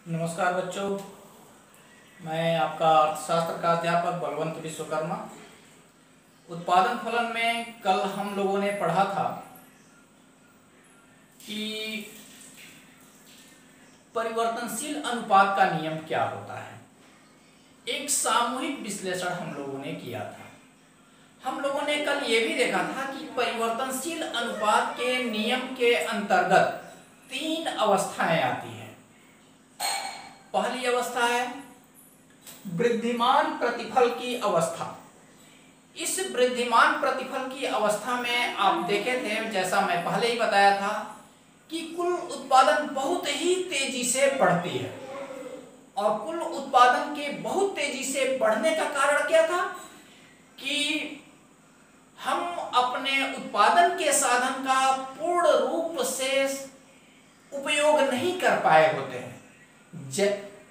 नमस्कार बच्चों, मैं आपका अर्थशास्त्र का अध्यापक बलवंत विश्वकर्मा। उत्पादन फलन में कल हम लोगों ने पढ़ा था कि परिवर्तनशील अनुपात का नियम क्या होता है। एक सामूहिक विश्लेषण हम लोगों ने किया था। हम लोगों ने कल ये भी देखा था कि परिवर्तनशील अनुपात के नियम के अंतर्गत 3 अवस्थाएं आती हैं। पहली अवस्था है वृद्धिमान प्रतिफल की अवस्था। इस वृद्धिमान प्रतिफल की अवस्था में आप देखे थे, जैसा मैं पहले ही बताया था, कि कुल उत्पादन बहुत ही तेजी से बढ़ती है। और कुल उत्पादन के बहुत तेजी से बढ़ने का कारण क्या था कि हम अपने उत्पादन के साधन का पूर्ण रूप से उपयोग नहीं कर पाए होते हैं।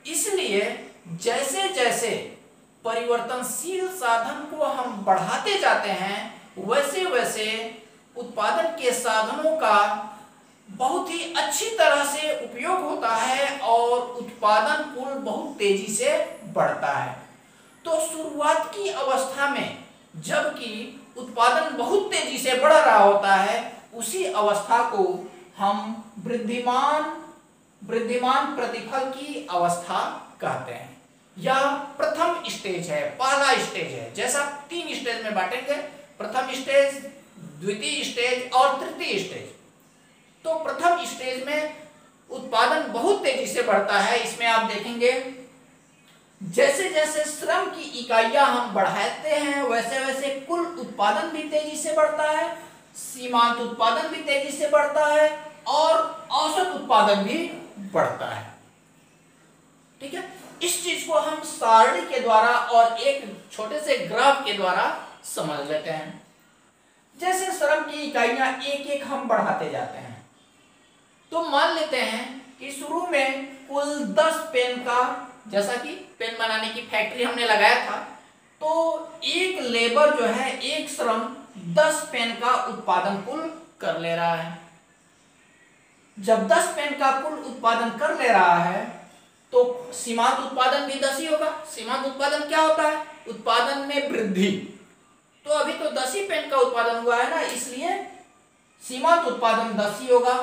इसलिए जैसे जैसे परिवर्तनशील साधन को हम बढ़ाते जाते हैं, वैसे वैसे उत्पादन के साधनों का बहुत ही अच्छी तरह से उपयोग होता है और उत्पादन कुल बहुत तेजी से बढ़ता है। तो शुरुआत की अवस्था में जबकि उत्पादन बहुत तेजी से बढ़ रहा होता है, उसी अवस्था को हम वृद्धिमान प्रतिफल की अवस्था कहते हैं। यह प्रथम स्टेज है, पहला स्टेज है। जैसा 3 स्टेज में बांटेंगे, प्रथम स्टेज, द्वितीय स्टेज और तृतीय स्टेज। तो प्रथम स्टेज में उत्पादन बहुत तेजी से बढ़ता है। इसमें आप देखेंगे जैसे जैसे श्रम की इकाइयां हम बढ़ाते हैं, वैसे वैसे कुल उत्पादन भी तेजी से बढ़ता है, सीमांत उत्पादन भी तेजी से बढ़ता है और औसत उत्पादन भी बढ़ता है। ठीक है, इस चीज को हम सारणी के द्वारा और एक छोटे से ग्राफ के द्वारा समझ लेते हैं। जैसे श्रम की इकाइयां एक एक हम बढ़ाते जाते हैं, तो मान लेते हैं कि शुरू में कुल 10 पेन का, जैसा कि पेन बनाने की फैक्ट्री हमने लगाया था, तो एक लेबर जो है, एक श्रम 10 पेन का उत्पादन कुल कर ले रहा है। जब 10 पेन का कुल उत्पादन कर ले रहा है तो सीमांत उत्पादन भी 10 ही होगा। सीमांत उत्पादन क्या होता है? उत्पादन में वृद्धि। तो अभी तो 10 ही पेन का उत्पादन हुआ है ना, इसलिए सीमांत उत्पादन 10 ही होगा।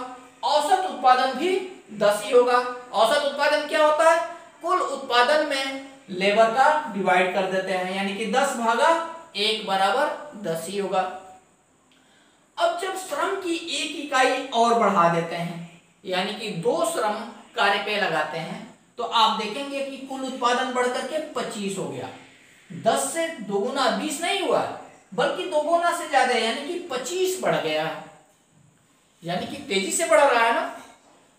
औसत उत्पादन भी 10 ही होगा। औसत उत्पादन क्या होता है? कुल उत्पादन में लेबर का डिवाइड कर देते हैं, यानी कि 10 भागा 1 बराबर 10 ही होगा। अब जब श्रम की एक इकाई और बढ़ा देते हैं, यानी कि 2 श्रम कार्य पे लगाते हैं, तो आप देखेंगे कि कुल उत्पादन बढ़कर के 25 हो गया। 10 से 2 गुना 20 नहीं हुआ, बल्कि 2 गुना से ज्यादा, यानी कि 25 बढ़ गया है। यानी कि तेजी से बढ़ रहा है ना,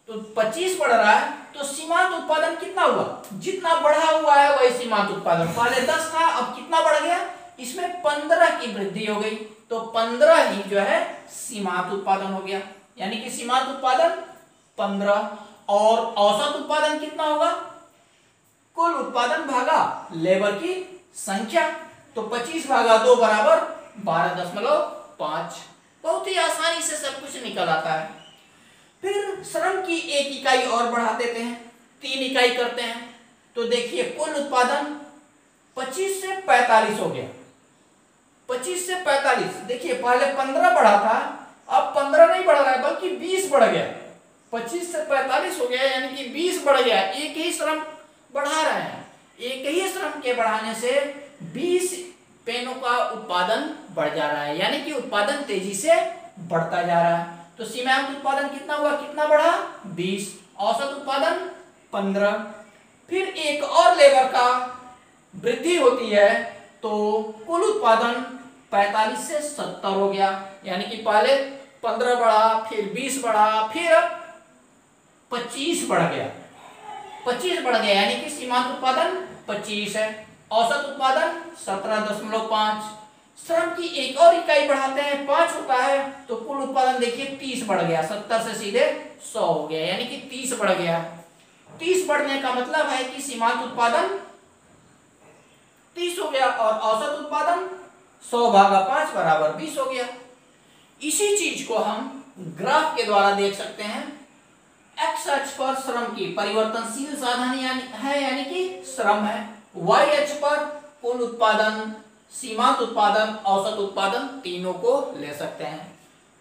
तो 25 बढ़ रहा है, तो सीमांत उत्पादन कितना हुआ? जितना बढ़ा हुआ है वही सीमांत उत्पादन। पहले 10 था, अब कितना बढ़ गया? इसमें 15 की वृद्धि हो गई, तो 15 ही जो है सीमांत उत्पादन हो गया। यानी कि सीमांत उत्पादन 15 और औसत उत्पादन कितना होगा? कुल उत्पादन भागा लेबर की संख्या, तो 25 भागा 2 बराबर 12.5। बहुत ही आसानी से सब कुछ निकल आता है। फिर श्रम की एक इकाई और बढ़ा देते हैं, 3 इकाई करते हैं, तो देखिए कुल उत्पादन 25 से 45 हो गया। 25 से 45, देखिए पहले 15 बढ़ा था, अब 15 नहीं बढ़ रहा है बल्कि 20 बढ़ गया। 25 से 45 हो गया, यानी कि 20 बढ़ गया। एक ही श्रम बढ़ा रहे हैं, एक ही श्रम के बढ़ाने से 20 पेनों का उत्पादन बढ़ जा रहा है, यानी कि उत्पादन तेजी से बढ़ता जा रहा है। तो सीमांत उत्पादन कितना हुआ, कितना बढ़ा? 20। औसत उत्पादन 15। फिर एक और लेबर का वृद्धि होती है, तो कुल उत्पादन 45 से 70 हो गया। यानी कि पहले 15 बढ़ा, फिर 20 बढ़ा, फिर 25 बढ़ गया। 25 बढ़ गया, यानी कि सीमांत उत्पादन 25 है। औसत उत्पादन 17.5। श्रम की एक और इकाई बढ़ाते हैं, 5 होता है, तो कुल उत्पादन देखिए 30 बढ़ गया। 70 से सीधे 100 हो गया, यानी कि 30 बढ़ गया। 30 बढ़ने का मतलब है कि सीमांत उत्पादन 30 हो गया और औसत उत्पादन 100 भागा 5 बराबर 20 हो गया। इसी चीज को हम ग्राफ के द्वारा देख सकते हैं। एक्स अक्ष पर श्रम की परिवर्तनशील साधन यानी कि श्रम है। वाई अक्ष पर कुल उत्पादन, सीमांत उत्पादन, औसत उत्पादन तीनों को ले सकते हैं।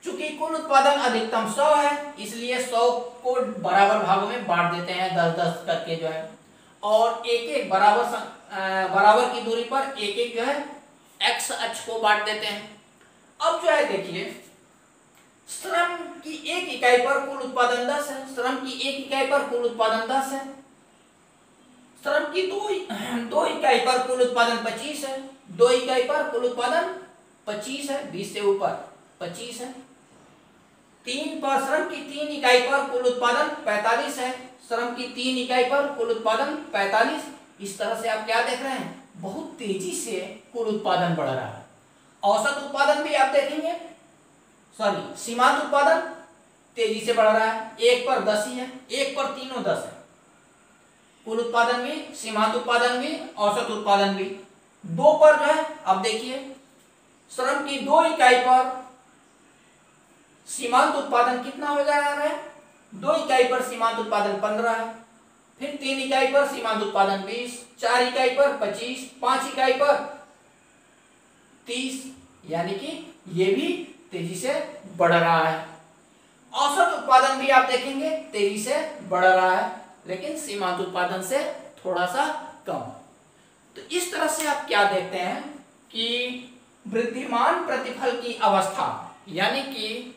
चूंकि कुल उत्पादन अधिकतम 100 है, इसलिए 100 को बराबर भागों में बांट देते हैं 10-10 करके जो है, और एक एक बराबर की दूरी पर एक एक जो है एक्स अक्ष को बांट देते हैं। अब जो है देखिए, श्रम की एक इकाई पर कुल उत्पादन 10 है, श्रम की एक इकाई पर कुल उत्पादन 10 है, श्रम की दो इकाई पर कुल उत्पादन 25 है, 2 इकाई पर कुल उत्पादन 25 है, 20 से ऊपर 25 है, 3 पर श्रम की 3 इकाई पर कुल उत्पादन 45 है, श्रम की 3 इकाई पर कुल उत्पादन 45। इस तरह से आप क्या देख रहे हैं, बहुत तेजी से कुल उत्पादन बढ़ रहा है। औसत उत्पादन भी आप देखेंगे, सीमांत उत्पादन तेजी से बढ़ रहा है, 1 पर 10 ही है, 1 पर तीनों 10 है। कुल उत्पादन भी, सीमांत उत्पादन भी, औसत उत्पादन भी। 2 पर जो है, अब देखिए, श्रम की 2 इकाई पर सीमांत उत्पादन कितना हो जा रहा है, 2 इकाई पर सीमांत उत्पादन 15 है, फिर 3 इकाई पर सीमांत उत्पादन 20, 4 इकाई पर 25, 5 इकाई पर 30, यानी कि ये भी तेजी से बढ़ रहा है। औसत उत्पादन भी आप देखेंगे तेजी से बढ़ रहा है, लेकिन सीमांत उत्पादन से थोड़ा सा कम। तो इस तरह से आप क्या देखते हैं कि वृद्धिमान प्रतिफल की अवस्था यानी कि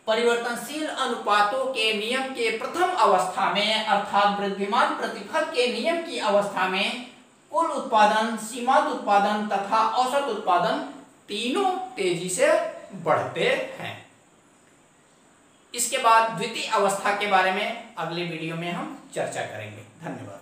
परिवर्तनशील अनुपातों के नियम के प्रथम अवस्था में, अर्थात वृद्धिमान प्रतिफल के नियम की अवस्था में, कुल उत्पादन, सीमांत उत्पादन तथा औसत उत्पादन तीनों तेजी से बढ़ते हैं। इसके बाद द्वितीय अवस्था के बारे में अगले वीडियो में हम चर्चा करेंगे। धन्यवाद।